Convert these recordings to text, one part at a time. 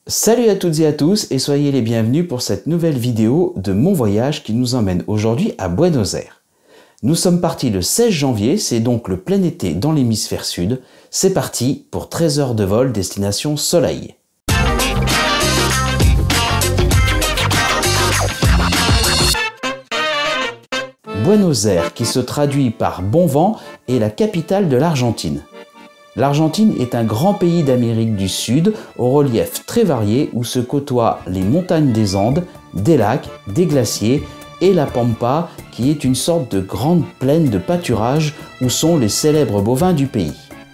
Salut à toutes et à tous et soyez les bienvenus pour cette nouvelle vidéo de mon voyage qui nous emmène aujourd'hui à Buenos Aires. Nous sommes partis le 16 janvier, c'est donc le plein été dans l'hémisphère sud. C'est parti pour 13 heures de vol destination Soleil. Buenos Aires, qui se traduit par bon vent, est la capitale de l'Argentine. L'Argentine est un grand pays d'Amérique du Sud, au relief très varié où se côtoient les montagnes des Andes, des lacs, des glaciers et la Pampa, qui est une sorte de grande plaine de pâturage où sont les célèbres bovins du pays.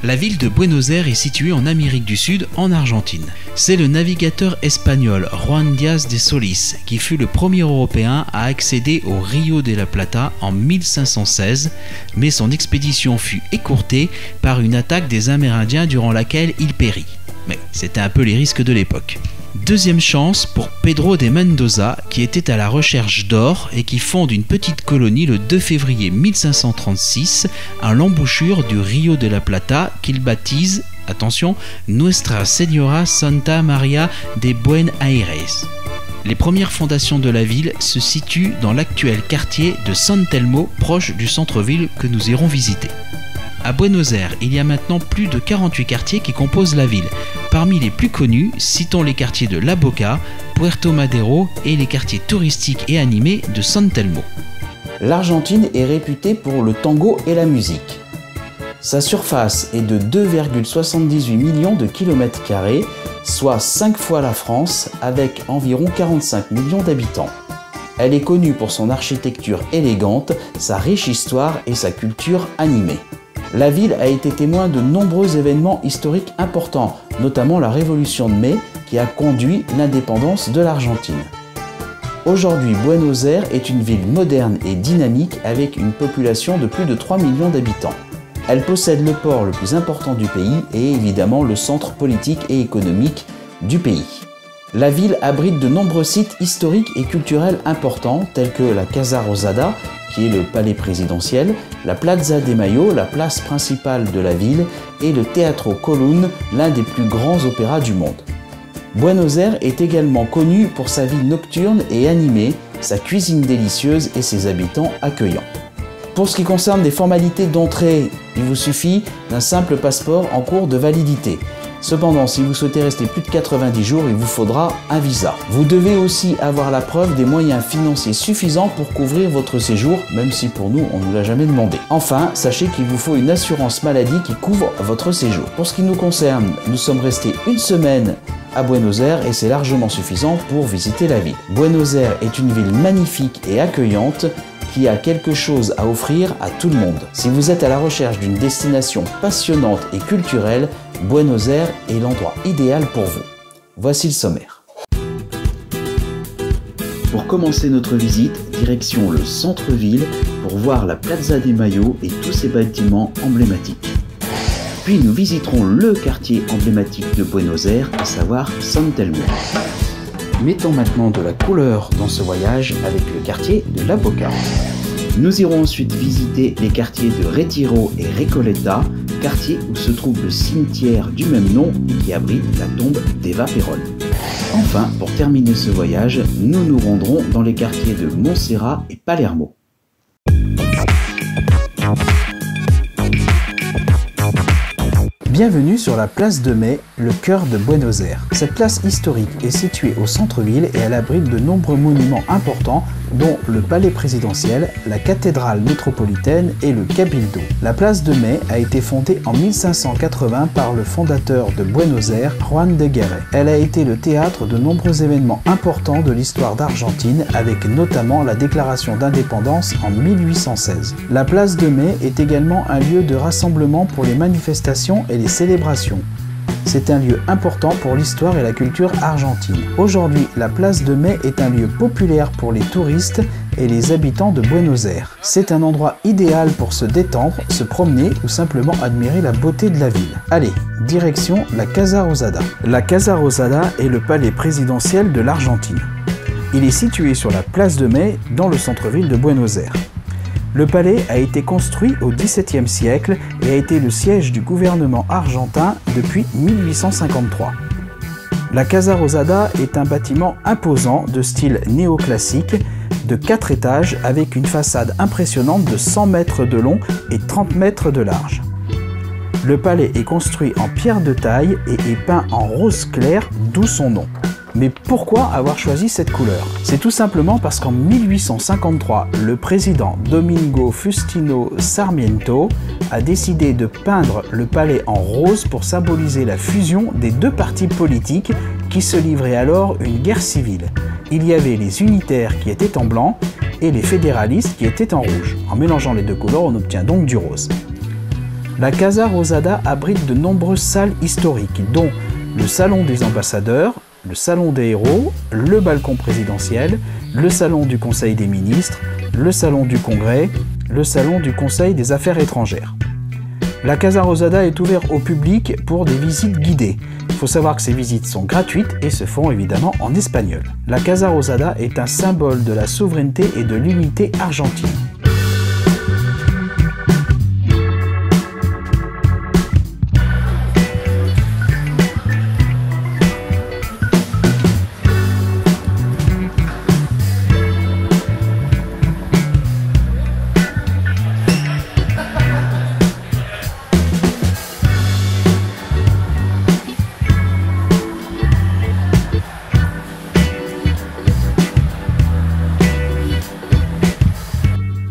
La ville de Buenos Aires est située en Amérique du Sud, en Argentine. C'est le navigateur espagnol Juan Díaz de Solís qui fut le premier Européen à accéder au Rio de la Plata en 1516, mais son expédition fut écourtée par une attaque des Amérindiens durant laquelle il périt. Mais c'était un peu les risques de l'époque. Deuxième chance pour Pedro de Mendoza qui était à la recherche d'or et qui fonde une petite colonie le 2 février 1536 à l'embouchure du Rio de la Plata qu'il baptise, attention, Nuestra Señora Santa María de Buenos Aires. Les premières fondations de la ville se situent dans l'actuel quartier de San Telmo, proche du centre-ville que nous irons visiter. À Buenos Aires, il y a maintenant plus de 48 quartiers qui composent la ville. Parmi les plus connus, citons les quartiers de La Boca, Puerto Madero et les quartiers touristiques et animés de San Telmo. L'Argentine est réputée pour le tango et la musique. Sa surface est de 2,78 millions de kilomètres carrés, soit 5 fois la France, avec environ 45 millions d'habitants. Elle est connue pour son architecture élégante, sa riche histoire et sa culture animée. La ville a été témoin de nombreux événements historiques importants, notamment la Révolution de mai qui a conduit l'indépendance de l'Argentine. Aujourd'hui, Buenos Aires est une ville moderne et dynamique avec une population de plus de 3 millions d'habitants. Elle possède le port le plus important du pays et évidemment le centre politique et économique du pays. La ville abrite de nombreux sites historiques et culturels importants tels que la Casa Rosada, qui est le palais présidentiel, la Plaza de Mayo, la place principale de la ville, et le Teatro Colón, l'un des plus grands opéras du monde. Buenos Aires est également connu pour sa vie nocturne et animée, sa cuisine délicieuse et ses habitants accueillants. Pour ce qui concerne les formalités d'entrée, il vous suffit d'un simple passeport en cours de validité. Cependant, si vous souhaitez rester plus de 90 jours, il vous faudra un visa. Vous devez aussi avoir la preuve des moyens financiers suffisants pour couvrir votre séjour, même si pour nous, on ne nous l'a jamais demandé. Enfin, sachez qu'il vous faut une assurance maladie qui couvre votre séjour. Pour ce qui nous concerne, nous sommes restés une semaine à Buenos Aires et c'est largement suffisant pour visiter la ville. Buenos Aires est une ville magnifique et accueillante qui a quelque chose à offrir à tout le monde. Si vous êtes à la recherche d'une destination passionnante et culturelle, Buenos Aires est l'endroit idéal pour vous. Voici le sommaire. Pour commencer notre visite, direction le centre-ville pour voir la Plaza de Mayo et tous ses bâtiments emblématiques. Puis nous visiterons le quartier emblématique de Buenos Aires, à savoir San Telmo. Mettons maintenant de la couleur dans ce voyage avec le quartier de La Boca. Nous irons ensuite visiter les quartiers de Retiro et Recoleta, quartier où se trouve le cimetière du même nom et qui abrite la tombe d'Eva Perón. Enfin, pour terminer ce voyage, nous nous rendrons dans les quartiers de Montserrat et Palermo. Bienvenue sur la place de Mai, le cœur de Buenos Aires. Cette place historique est située au centre-ville et elle abrite de nombreux monuments importants dont le palais présidentiel, la cathédrale métropolitaine et le Cabildo. La place de Mai a été fondée en 1580 par le fondateur de Buenos Aires, Juan de Guerre. Elle a été le théâtre de nombreux événements importants de l'histoire d'Argentine avec notamment la déclaration d'indépendance en 1816. La place de Mai est également un lieu de rassemblement pour les manifestations et les célébrations. C'est un lieu important pour l'histoire et la culture argentine. Aujourd'hui, la place de Mai est un lieu populaire pour les touristes et les habitants de Buenos Aires. C'est un endroit idéal pour se détendre, se promener ou simplement admirer la beauté de la ville. Allez, direction la Casa Rosada. La Casa Rosada est le palais présidentiel de l'Argentine. Il est situé sur la place de Mai, dans le centre-ville de Buenos Aires. Le palais a été construit au XVIIe siècle et a été le siège du gouvernement argentin depuis 1853. La Casa Rosada est un bâtiment imposant de style néoclassique de 4 étages avec une façade impressionnante de 100 mètres de long et 30 mètres de large. Le palais est construit en pierre de taille et est peint en rose clair, d'où son nom. Mais pourquoi avoir choisi cette couleur? C'est tout simplement parce qu'en 1853, le président Domingo Faustino Sarmiento a décidé de peindre le palais en rose pour symboliser la fusion des deux partis politiques qui se livraient alors une guerre civile. Il y avait les unitaires qui étaient en blanc et les fédéralistes qui étaient en rouge. En mélangeant les deux couleurs, on obtient donc du rose. La Casa Rosada abrite de nombreuses salles historiques, dont le Salon des ambassadeurs, le Salon des héros, le balcon présidentiel, le Salon du Conseil des ministres, le Salon du Congrès, le Salon du Conseil des affaires étrangères. La Casa Rosada est ouverte au public pour des visites guidées. Il faut savoir que ces visites sont gratuites et se font évidemment en espagnol. La Casa Rosada est un symbole de la souveraineté et de l'unité argentine.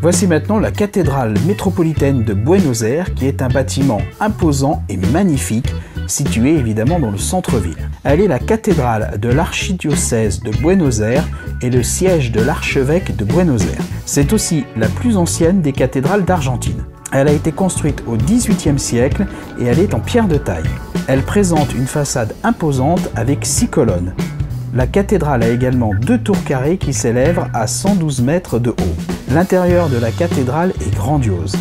Voici maintenant la cathédrale métropolitaine de Buenos Aires, qui est un bâtiment imposant et magnifique, situé évidemment dans le centre-ville. Elle est la cathédrale de l'archidiocèse de Buenos Aires et le siège de l'archevêque de Buenos Aires. C'est aussi la plus ancienne des cathédrales d'Argentine. Elle a été construite au XVIIIe siècle et elle est en pierre de taille. Elle présente une façade imposante avec 6 colonnes. La cathédrale a également 2 tours carrées qui s'élèvent à 112 mètres de haut. L'intérieur de la cathédrale est grandiose.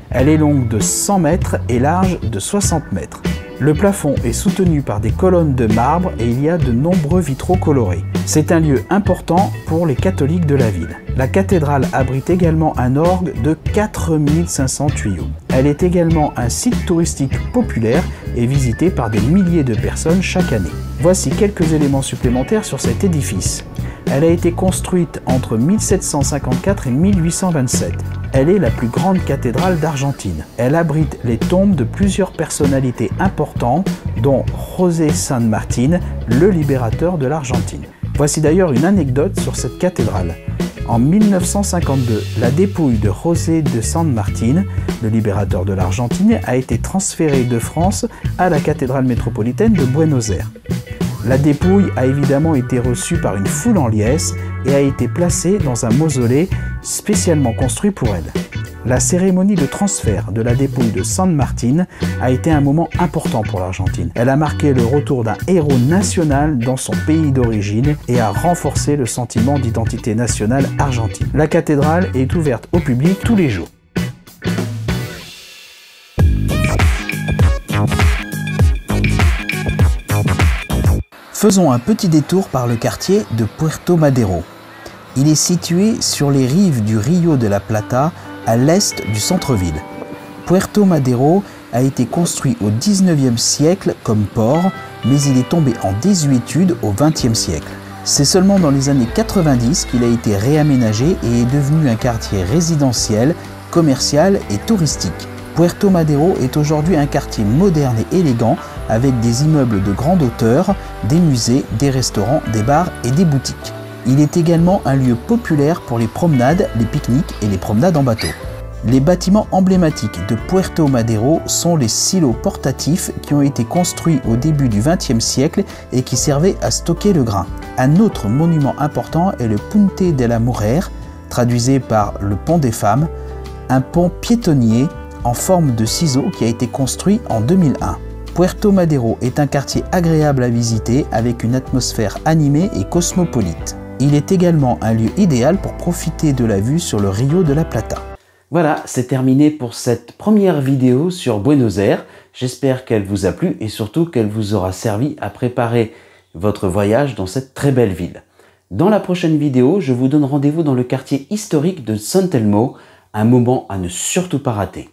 Elle est longue de 100 mètres et large de 60 mètres. Le plafond est soutenu par des colonnes de marbre et il y a de nombreux vitraux colorés. C'est un lieu important pour les catholiques de la ville. La cathédrale abrite également un orgue de 4500 tuyaux. Elle est également un site touristique populaire et visité par des milliers de personnes chaque année. Voici quelques éléments supplémentaires sur cet édifice. Elle a été construite entre 1754 et 1827. Elle est la plus grande cathédrale d'Argentine. Elle abrite les tombes de plusieurs personnalités importantes, dont José San Martín, le libérateur de l'Argentine. Voici d'ailleurs une anecdote sur cette cathédrale. En 1952, la dépouille de José de San Martín, le libérateur de l'Argentine, a été transférée de France à la cathédrale métropolitaine de Buenos Aires. La dépouille a évidemment été reçue par une foule en liesse et a été placée dans un mausolée spécialement construit pour elle. La cérémonie de transfert de la dépouille de San Martín a été un moment important pour l'Argentine. Elle a marqué le retour d'un héros national dans son pays d'origine et a renforcé le sentiment d'identité nationale argentine. La cathédrale est ouverte au public tous les jours. Faisons un petit détour par le quartier de Puerto Madero. Il est situé sur les rives du Rio de la Plata, à l'est du centre-ville. Puerto Madero a été construit au XIXe siècle comme port, mais il est tombé en désuétude au XXe siècle. C'est seulement dans les années 90 qu'il a été réaménagé et est devenu un quartier résidentiel, commercial et touristique. Puerto Madero est aujourd'hui un quartier moderne et élégant avec des immeubles de grande hauteur, des musées, des restaurants, des bars et des boutiques. Il est également un lieu populaire pour les promenades, les pique-niques et les promenades en bateau. Les bâtiments emblématiques de Puerto Madero sont les silos portatifs qui ont été construits au début du XXe siècle et qui servaient à stocker le grain. Un autre monument important est le Puente de la Mujer, traduisé par le pont des femmes, un pont piétonnier en forme de ciseau qui a été construit en 2001. Puerto Madero est un quartier agréable à visiter avec une atmosphère animée et cosmopolite. Il est également un lieu idéal pour profiter de la vue sur le Rio de la Plata. Voilà, c'est terminé pour cette première vidéo sur Buenos Aires. J'espère qu'elle vous a plu et surtout qu'elle vous aura servi à préparer votre voyage dans cette très belle ville. Dans la prochaine vidéo, je vous donne rendez-vous dans le quartier historique de San Telmo, un moment à ne surtout pas rater.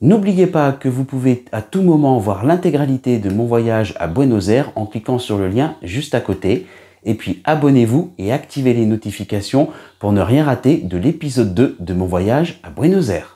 N'oubliez pas que vous pouvez à tout moment voir l'intégralité de mon voyage à Buenos Aires en cliquant sur le lien juste à côté. Et puis abonnez-vous et activez les notifications pour ne rien rater de l'épisode 2 de mon voyage à Buenos Aires.